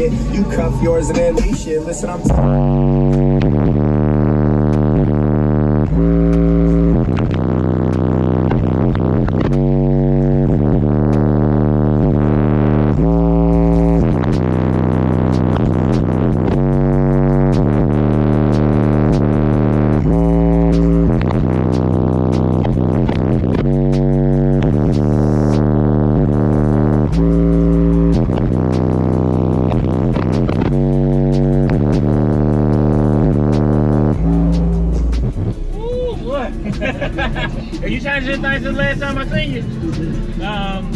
it. You cuff yours and then leash it. Listen, I'm Are you changing anything since the last time I seen you?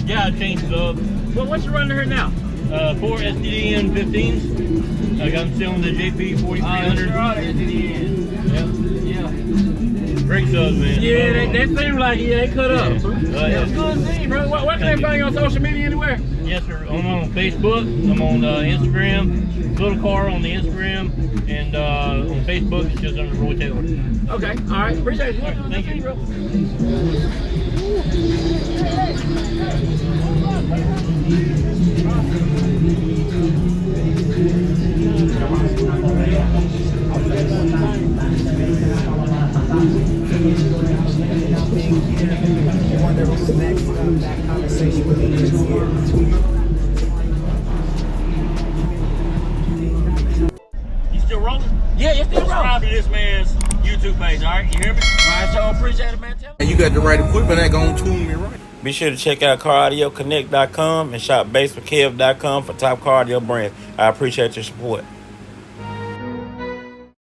Yeah, I changed it up. Well, what you running here now? 4 Sddn 15s. Like I'm selling the JP 4300. Yeah. Great subs, man. Yeah, that seems like they cut up. Yeah. It's good to see you, bro. Where can they find you on social media anywhere? Yes, sir. I'm on Facebook. I'm on Instagram. Little Car on the Instagram. And on Facebook, it's just under Roy Taylor. Okay, all right. Appreciate you. All right, thank you, bro. wonder who's next. That conversation with me is here. You still rolling? Yeah, you're still Subscribe to this man's YouTube page, all right? You hear me? All right, so appreciate it, man. And you got the right equipment that gonna tune me right. Be sure to check out CarAudioConnect.com and shop BASSWITHKEV.com for top car audio brands. I appreciate your support.